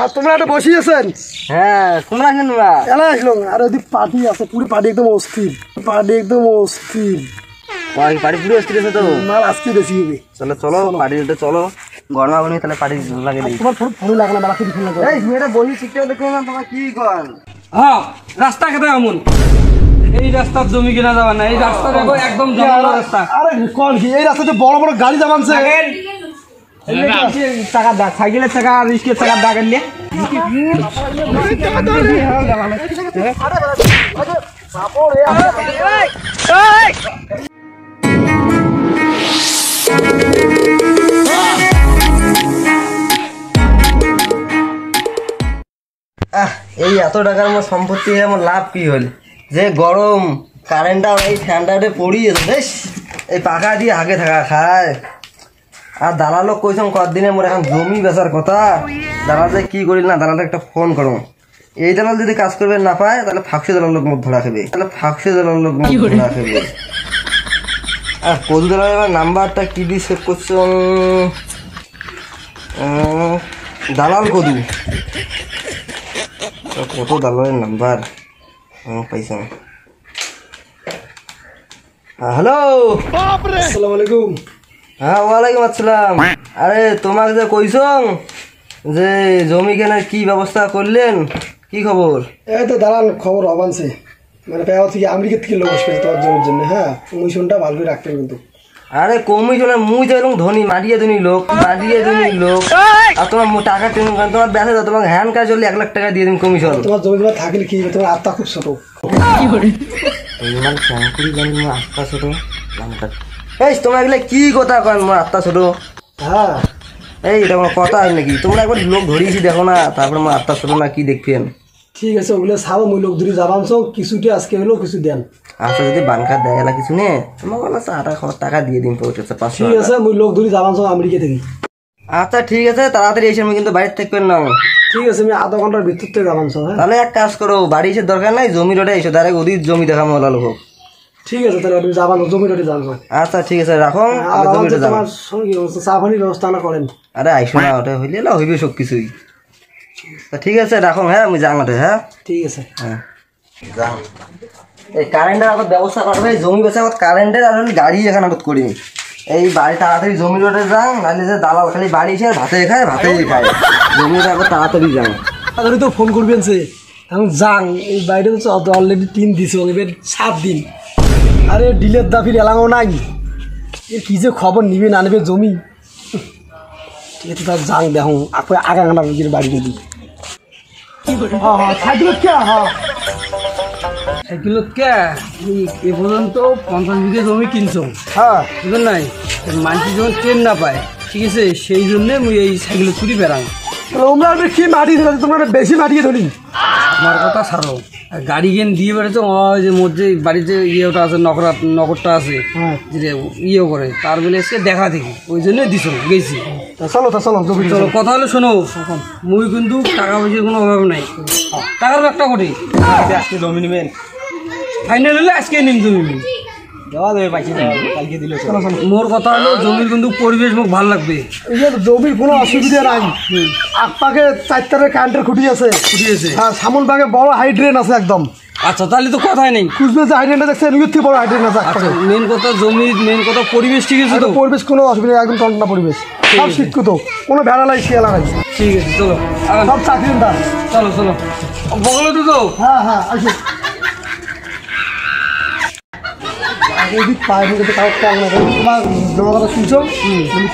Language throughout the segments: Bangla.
আর তোমরা একটা বসিয়েছেন? হ্যাঁ তোমরা কেন এলা আসলো? আর ওই পার্টি আছে, পুরো পার্টি একদম অস্থির, পার্টি একদম অস্থির। পার্টি পুরো অস্থির আছে তো? মাল আজকে বেশি হবে। চলো চলো পার্টিতে চলো, গরমা গরমি তাহলে পার্টি লাগে দিই। তোমার ফোন লাগে না, বাড়াতে ফোন লাগে। এই মেয়েটা বসি শিখতে দেখো না, তোমার কি কর? হ্যাঁ রাস্তা কেটে এমন, এই রাস্তার জমি কিনা যাবে না, এই রাস্তা দেখো একদম জঙ্গল রাস্তা। আরে কোন কি এই রাস্তাতে বড় বড় গাড়ি যাবানছে? টাকা দাগ, সাইকেলের টাকা আর রিস্কের টাকা দাগ আনলে এই এত টাকার আমার সম্পত্তি আমার লাভ কি হল? যে গরম কারেন্টটা এই ঠান্ডাতে পড়িয়েছে বেশ, এই পাখা দিয়ে আগে থাকা খায়। আর দালালো কইসম কদিনে মোর এখন জমি বেচার কথা, দালালে কি করিল না, দালালে একটা ফোন করো। এই দালাল যদি কাজ করবে না পায় তাহলে ফাঁকশি দালাল লোক মুখ ধরা খাবে, ধরা খাবে। আর কদু দালাল এবার নাম্বারটা কি দিয়ে সেভ করছো? দালাল কদু, কত দালালের নাম্বার পাইছো? হ্যালো, আসসালামু আলাইকুম। হ্যাঁ ওয়ালাইকুম আসসালাম। আরে তোমাকে যে কইছ যে জমি কেনার কি ব্যবস্থা করলেন, কি খবর? এই তো দাঁড়ান, খবর অবানছে, মানে পেওয়া থেকে আমেরিকা থেকে লোক আসবে তোমার জমির জন্য। হ্যাঁ, কমিশনটা ভালো করে রাখতে কিন্তু। আরে কমিশনের মুই তো এরকম ধনী মাটিয়ে ধনী লোক, আর তোমার টাকা তোমার ব্যথা দাও, তোমাকে হ্যান্ড কাজ চললে 1 লাখ টাকা দিয়ে দিন কমিশন। তোমার জমি জমা থাকলে কি, তোমার আত্মা খুব ছোট। আত্মা ছোট? এই তোমরা এগুলো কি কথা কন, মোর আত্মা ছোট? হ্যাঁ এই এটা কোনো কথা হয় নাকি? তোমরা একবার লোক ধরিয়েছি দেখো না, তারপরে মোর আত্মা ছোট না কি দেখবেন? ঠিক আছে, ওগুলো ছাড়ো, মুই লোক ধরে যাবানছ, কিছুটি আজকে হলো কিছু দেন। আচ্ছা যদি বানকা দেয় না কিছু নে, তোমাকে বলো 8 টাকা দিয়ে দিন, পৌঁছেছে 500 ঠিক আছে, মুই লোক ধরে যাবানছ আমেরিকা থেকে। আচ্ছা ঠিক আছে, তাড়াতাড়ি এসে আমি কিন্তু বাড়িতে থাকবেন না। ঠিক আছে, আমি আধা ঘন্টার ভিতর থেকে যাবানছ। হ্যাঁ তাহলে এক কাজ করো, বাড়ি এসে দরকার নাই, জমি রোডে এসো, ডাইরেক্ট ওদিক জমি দেখাবো লাল হোক। ঠিক আছে, তাহলে তুমি যাবান, জমি রোডে যাবান। আচ্ছা ঠিক আছে রাখো, আর তোমার সঙ্গে চা পানির ব্যবস্থা না করেন? আরে আইসো না, ওটা হইলে না হইবে সব কিছুই। ঠিক আছে রাখো, হ্যাঁ আমি যাং ওটা। হ্যাঁ ঠিক আছে, হ্যাঁ যাও। এই কারেন্টের আবার ব্যবস্থা করবে, জমি বেচা আবার কারেন্টের, আর গাড়ি এখানে আবার করিনি। এই বাড়ি তাড়াতাড়ি জমি রোডে যান, নাহলে যে দালাল খালি বাড়ি এসে ভাতে খায়, জমি রোডে আবার তাড়াতাড়ি যান। তাড়াতাড়ি তো ফোন করবেন সে, এখন যাং। এই বাড়িটা তো অলরেডি 3 দিছে, এবার 7 দিন। আরে ডিলের দাফির এলাকাও নাই, এর কি যে খবর নিবে না নেবে জমি। ঠিক আছে তার যাং, দেখো আগাঙানা বাড়ি যদি সাইকেলত কে সাইকেলত কে এ পর্যন্ত 50 বিঘে জমি কিনছো। হ্যাঁ বুঝলেন নাই, মানুষ যখন ট্রেন না পায়, ঠিক আছে, সেই জন্যে মুই এই সাইকেল চুরি বেড়াং। তোমরা কি মাটি তোমরা বেশি মাটিয়ে ধরি? আমার কথা ছাড়ো, গাড়ি গেন দিয়ে বেড়েছে, ওই যে মধ্যে বাড়িতে ইয়েটা আছে, নগরটা আছে, যে ইয়ে করে, তার বলে এসে দেখা দেখি, ওই জন্য দিছ গেছি। চলো চলো চলো, কথা হলো শোনো, মুই কিন্তু টাকা পয়সার কোনো অভাব নাই, টাকার একটা কোটি। আজকে জমি নেবেন? ফাইনাল হলে আজকে নিম জমি। মোর কথা হলো জমির কিন্তু পরিবেশ মুখ ভালো লাগবে। জমির কোনো অসুবিধা নাই, আপনাকে 4টার কারেন্টের খুঁটি আছে, হ্যাঁ সামন বাগে বড় হাইড্রেন আছে একদম। আচ্ছা তাহলে তো কথাই নেই, খুঁজবে যে হাইড্রেনটা দেখছেন, এর থেকে বড় হাইড্রেন আছে। আচ্ছা মেন কথা জমির, মেন কথা পরিবেশ, ঠিক আছে তো? পরিবেশ কোনো অসুবিধা নেই, একদম ঠান্ডা পরিবেশ, সব শিক্ষিত, কোনো ভেড়া নাই শিয়ালা নাই। ঠিক আছে চলো, সব চাকরিদার। চলো চলো বগলে তো। হ্যাঁ হ্যাঁ আসো। এদিক পায়ে কিন্তু কাউ কম না, তোমার জমা কথা শুনছো,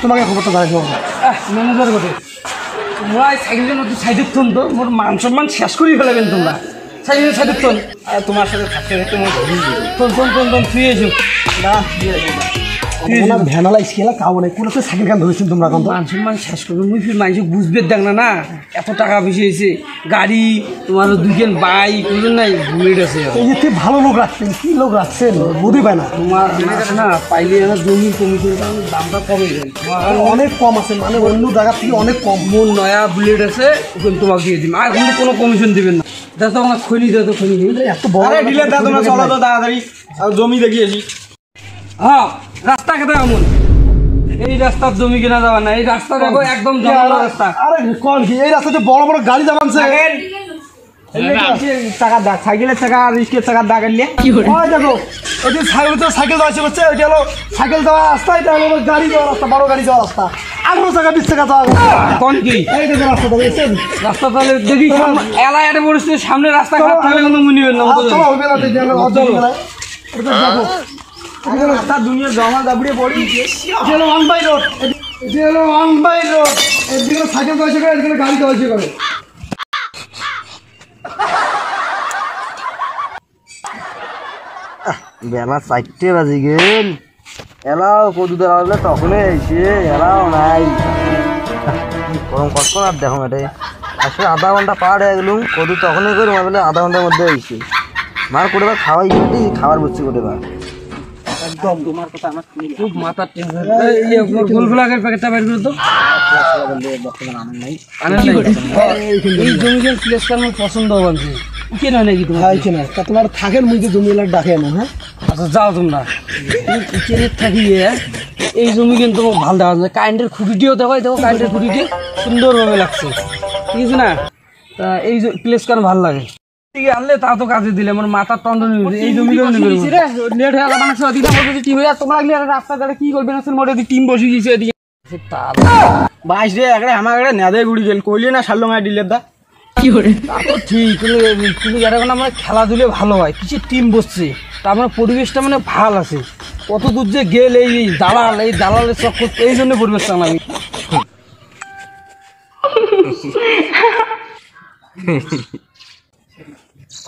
তোমাকে খবরটা জানাই। ম্যানেজার বটে তোমরা, সাইকেলের মধ্যে সাইডের থন তো, মোর মান সম্মান শেষ করেই ফেলাবেন তোমরা। সাইকেলের সাইডের থন, আর তোমার সাথে থাকতে থাকতে মোট থন ফ্রি এসো না, ভ্যানালাই শিয়ালা কাউ নেই, কোনো সাইকেল কান ধরেছেন তোমরা? মান সম্মান শেষ করবে, মুই ফির মানুষ বুঝবে দেখ না, না এত টাকা বেশি হয়েছে, গাড়ি তোমার 2 বাইক, বুঝলেন নাই, বুলেট আছে। এই যে ভালো লোক রাখছেন, কি লোক রাখছেন বুঝি পায় না। তোমার না পাইলে জমির কমিশন দামটা কমে যায়, অনেক কম আছে, মানে অন্য জায়গা থেকে অনেক কম। মোর নয়া বুলেট আছে, ওখানে তোমাকে দিয়ে দিন, আর কিন্তু কোনো কমিশন দিবেন না। দেখো আমার খৈনি দেয় তো, খৈনি এত বড় ডিলার দাও, তোমরা চলো তো তাড়াতাড়ি, জমি দেখিয়েছি। হ্যাঁ রাস্তা কেটে এমন, এই রাস্তার জমি কেনা যাবে না, এই রাস্তা দেখো একদম জঙ্গল রাস্তা। আরে কোন কি এই রাস্তাতে বড় বড় গাড়ি যাবানছে টাকা দাগ, সাইকেলের টাকা আর রিস্কের টাকা দাগ আনলে ওই দেখো ওই সাইকেল তো সাইকেল যাওয়া করছে, ওইটা হলো সাইকেল যাওয়া রাস্তা, এটা হলো গাড়ি যাওয়া রাস্তা, বড় গাড়ি যাওয়া রাস্তা। 18 টাকা 20 টাকা যাওয়া কোন কি এই দেখো রাস্তা দেখছেন? রাস্তা তাহলে দেখি এলাকায় একটা পরিস্থিতি সামনে রাস্তা খারাপ থাকলে কোনো মনে হয় না। চলো হবে না দেখি আমরা অর্ধেক বেলায় এটা দেখো রাস্তা দুনিয়ার জমা দাবড়িয়ে পড়ি। এটা হলো 1 বাই রোড, এটা হলো 1 বাই রোড। এদিকে সাইকেল যাওয়া করে, এদিকে গাড়ি যাওয়া করে। বেলা 4টে বাজে গেল, এলাও কদু দাঁড়ালে তখনই এসে এলাও নাই। গরম কষ্ট আর দেখো এটাই আসলে আধা ঘন্টা পার হয়ে গেলুম, কদু তখনই করে বলে আধা ঘন্টার মধ্যে এসে মার করে বা খাওয়াই গেলি খাবার বসছি করে বা একদম তোমার কথা আমার খুব মাথার টেনশন। এই গোলগুলাকের প্যাকেটটা বের করে দাও। এই জমির প্লেস আমার পছন্দ হচ্ছে, কেন নাকি তোমার? ভাই কেনা তা তোমার থাকেন মুই জমি এলাকা ডাকে না। হ্যাঁ আচ্ছা যাও তোমরা কিচেনের থাকিয়ে এই জমি কিন্তু ভালো দেখা যায়। কারেন্টের খুঁটিটিও দেখো, দেখো কারেন্টের খুঁটিটি সুন্দরভাবে লাগছে, ঠিক আছে না? তা এই প্লেস কারণ ভালো লাগে ঠিক আনলে তা তো কাজে দিলে আমার মাথার টন্ডন এই জমি লেট হয়ে গেল। তোমরা রাস্তা ঘাটে কি করবে না মোটে টিম বসে গেছে এদিকে বাইশ রে একটা আমার একটা নেদে গুড়ি গেল কইলে না সারলো মায়ের ডিলের দা কি করে ঠিক কিন্তু এখন আমার খেলাধুলে ভালো হয়, কিছু টিম বসছে তার মানে পরিবেশটা মানে ভাল আছে। কত দূর যে গেল এই দালালের চক্কর, এই জন্য পরিবেশটা আমি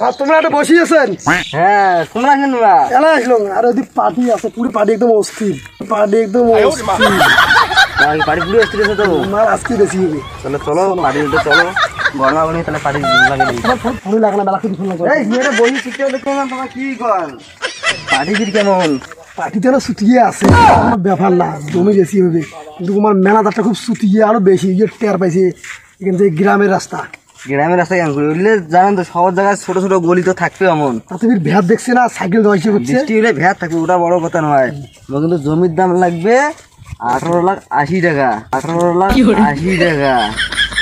আর তোমরা একটা বসিয়েছেন? হ্যাঁ তোমরা কেন এলা আসলো আর ওদিক পার্টি আছে, পুরো পার্টি একদম অস্থির, পার্টি একদম অস্থির। বাড়ি পুরো এসে গেছে তো মাল আজকে বেশি হবে। তাহলে চলো বাড়ি উঠে চলো গরমা বলি তাহলে পাড়ি লাগে দিই। তোমার ফোন লাগে না, বেলা কিছু ফোন লাগে। এই মেয়েটা বহি শিখতে দেখো না তোমার কি কর পার্টি দির কেমন পার্টিতে আরো সুতিয়ে আছে, কোনো ব্যাপার না, জমি বেশি হবে কিন্তু তোমার মেলাদারটা খুব সুতিয়ে আরো বেশি। ইয়ে টের পাইছে এখান থেকে গ্রামের রাস্তা, গ্রামের রাস্তায় কেন করে উঠলে জানেন তো সবার জায়গায় ছোট ছোট গলি তো থাকবে এমন। তুমি ভ্যাট দেখছে না, সাইকেল দোয়াইছে করছে। বৃষ্টি হলে ভ্যাট থাকবে ওটা বড় কথা নয়, কিন্তু জমির দাম লাগবে 18,80,000 টাকা, 18,80,000 টাকা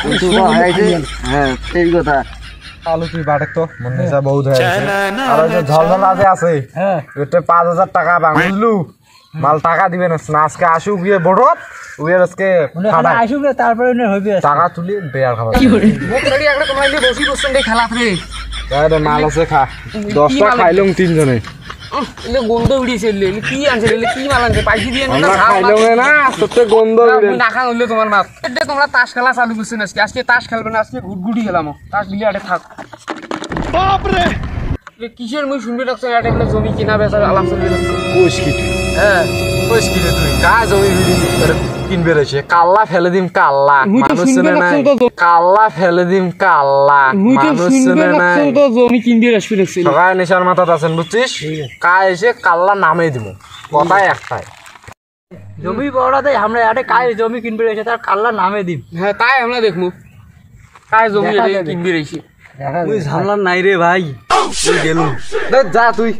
কিন্তু ওটা হয়েছে। হ্যাঁ সেই কথা। আলু তুই বাটেক তো মনে যা বহুত হয়ে গেছে আর ওই যে ঝলঝলা যে আছে হ্যাঁ ওটা 5,000 টাকা বাংলু মাল টাকা দিবে না আজকে আসুক গিয়ে বড়ত ওই আজকে ফাটাই আসবে তারপরে হইবে টাকা তুলি বেয়ার খাবার একটা তোমরা বসি বসছেন খেলা তাহলে মাল আছে খা 10টা খাইলুম তিনজনে গন্ধ উড়িয়েছে কি আনছে কি মাল আনছে পাইছি দিয়ে আমরা খাইলুম না সত্যি গন্ধ না খান হইলে তোমার মাছ তোমরা তাস খেলা চালু করছেন আজকে আজকে তাস খেলবে না, আজকে ঘুটঘুটি খেলাম তাস দিলে আটে থাক বাপরে কিসের মুই শুনবে রাখছো এটা এগুলো জমি কিনা বেচা আলাপ চলবে রাখছো কোষ কি তুই হ্যাঁ কোষ কি রে তুই গা জমি কিনবে রয়েছে কাল্লা ফেলে দিম কাল্লা মানুষ চেনে নাই কাল্লা ফেলে দিম কাল্লা মানুষ চেনে নাই তো জমি কিনবে রাখছি রাখছি সবাই নেশার মাথাত আছেন বুঝছিস কায় এসে কাল্লা নামে দিব কথাই একটাই জমি বড়াতে আমরা আটে কায় জমি কিনবে রয়েছে তার কাল্লা নামে দিম। হ্যাঁ তাই আমরা দেখবো কায় জমি কিনবে রয়েছে তুই ঝামলা নাই রে ভাই তুই গেলুম যা তুই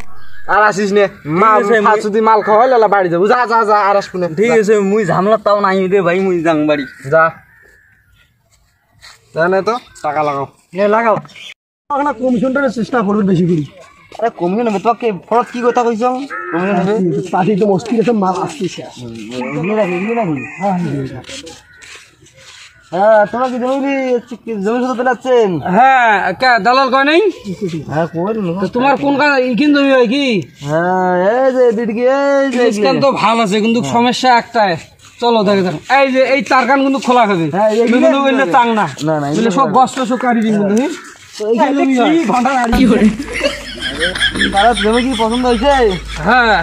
আর আসিস নে মাল যদি মাল খাওয়াই লালা বাড়ি যাবো যা যা যা আর আসবো না ঠিক আছে মুই ঝামলা তাও নাই রে ভাই মুই যাং বাড়ি যা জানে তো টাকা লাগাও লাগাও না কমিশনটা চেষ্টা করবেন বেশি করি। আরে কমিয়ে নেবে তোমাকে ফরত কি কথা কইছ কমিয়ে নেবে পার্টি একদম অস্থির আছে, মাল আসছে শেষ। এগুলো রাখি হ্যাঁ তোমরা কি জমি শুধু পেলাচ্ছেন? হ্যাঁ দালাল কয় নাই হ্যাঁ কই তো তোমার কোন কাজ ইকিন জমি হয় কি? হ্যাঁ এই যে দিদিকে এই যে স্ক্যান তো ভালো আছে কিন্তু সমস্যা একটাই, চলো দেখে দেখো এই যে এই তারকান কিন্তু খোলা খাবে হ্যাঁ, এইগুলো কিন্তু বললে চাং না না, না, বলে সব গস্ত সব কাটি দিন কিন্তু ঘন্টা কি করে তারা জমি কি পছন্দ হয়েছে? হ্যাঁ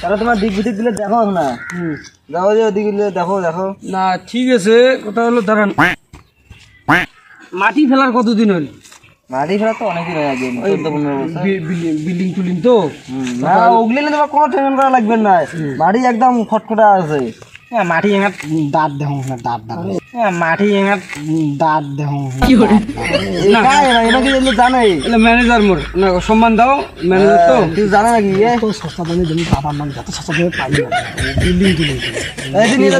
তারা তোমার দিক বিদিক দিলে দেখো না দেখো যে ওদিক দিলে দেখো না ঠিক আছে কথা হলো দাঁড়ান মাটি ফেলার কতদিন হল? মাটি ফেলা তো অনেকদিন হয়ে গেছে 14-15 বছর। বিল্ডিং টুলিং তো না ওগুলি তোমার কোনো টেনশন করা লাগবে না, মাটি একদম খটখটা আছে মাটি এঙাত দাঁত দেখো না দাঁত দাঁত মাটি এঙাত দাঁত দেখো জানে ম্যানেজার মোর না সম্মান দাও ম্যানেজার তো তুই জানে নাকি তো সস্তা দামে জমি বাবার নাম যত সস্তা দামে পাই না বিল্ডিং তুলে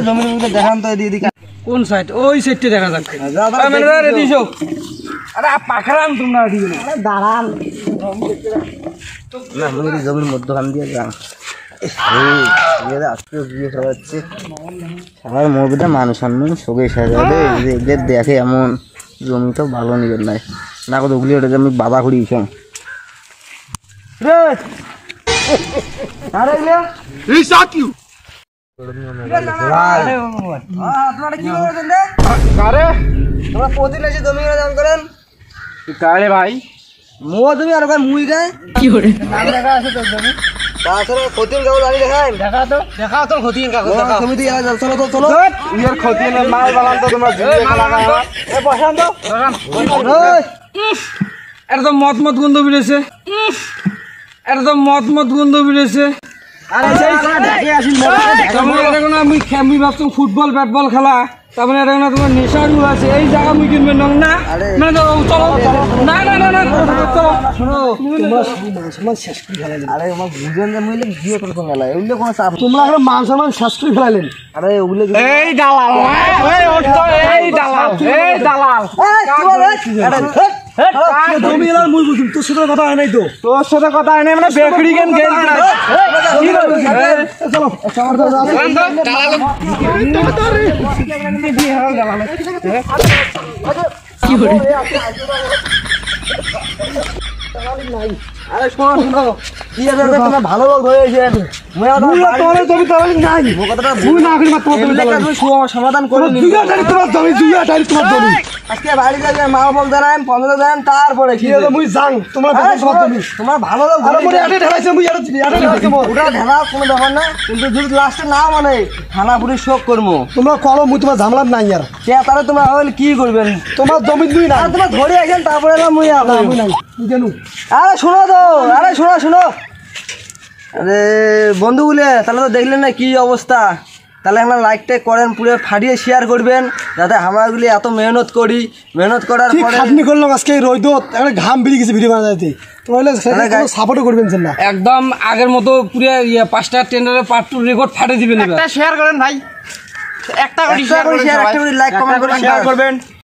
জমি দেখান তো এদিকে কোন সাইড ওই সাইডটা দেখা যাচ্ছে যা, যা, ম্যানেজার রেডি সব আরে পাখরান তোমরা রেডি দাঁড়ান না জমির মধ্যখান দিয়ে যান আজকে বিয়ে খাওয়াচ্ছে সবার মরবিটা মানুষ সম্মান শোকে সাজাবে এদের দেখে এমন জমি তো ভালো নিবেন নাই না কত ওগুলি ওটাকে আমি বাধা করিয়েছিলাম তোমরা প্রতিদিন এসে জমি দান করেন কারে ভাই মুয়া জমি আর ভাই মুই গায়ে নাম দেখা আছে তোর জমি তাছাড়া ক্ষতির কাগজ আমি দেখাই দেখা তোর ক্ষতি কাগজ দেখা সমিতি চলো তো চলো ইয়ার ক্ষতি না মাল বালান তো তোমরা এ বসান তো একদম মত মত গন্ধ বেরিয়েছে একদম মত মত গন্ধ বেরিয়েছে আরে সেই ঢাকে আসি আমি ভাবছি ফুটবল ব্যাটবল খেলা তারপরে এটা না তোমার নেশারু আছে এই জায়গা মুই কিনবেন না মানে চলো না না না না চলো শোনো তোমরা মান শেষ করে ফেলাইলেন আরে আমার বুঝেন যে মুইলে বিয়ে করতে মেলা এগুলো কোনো চাপ তোমরা এখন মান সম্মান শেষ করে ফেলাইলেন আরে ওগুলো এই দালাল এই দালাল এই দালাল জমি এলার মুই বুঝুন তোর সাথে কথা হয় নাই তো তোর সাথে কথা হয় না মানে বেকড়ি গেম গেল চলো আরে শোনো শোনো কি আছে তোমরা ভালো লোক হয়ে গেছেন মুই তোমার জমি তাহলে নাই কথাটা তুই না করি মাত্র তুমি সমাধান করে নিন তোমার জমি তোমার জমি আজকে বাড়ি যাবেন মা বল জানান 15 জানান তারপরে কি কি মুই যাং তোমরা আরে তোমার জমি তোমার ভালো লোক আরে মোরে আটে ঢালাইছে মুই আটে ঢালাইছে মোর ওটা ঢেলা কোনো ব্যাপার না কিন্তু যদি লাস্টে না মানে থানা পুলিশ শোক করবো তোমরা করো মুই তোমার ঝামলা নাই আর কে তাহলে তোমরা হলে কি করবেন তোমার জমি দুই না আর তোমরা ধরে আসেন তারপরে এলাম মুই মুই নাই তুই জানো আরে শোনো তো আরে শোনো শোনো আরে বন্ধুগুলো তাহলে তো দেখলেন না কি অবস্থা তাহলে আমরা লাইকটা করেন পুরো ফাটিয়ে শেয়ার করবেন যাতে আমরাগুলি এত মেহনত করি মেহনত করার ঠিক পরে খাটনি করলাম আজকে এই রোদত একটা ঘাম বেরিয়ে গেছে ভিডিও বানাতে তোমরা সাপোর্টও করবেন না একদম আগের মতো পুরো 5টা টেন্ডারের পার্ট 2 রেকর্ড ফাটে দিবেন এবার একটা করে শেয়ার একটা করে লাইক কমেন্ট করে শেয়ার করবেন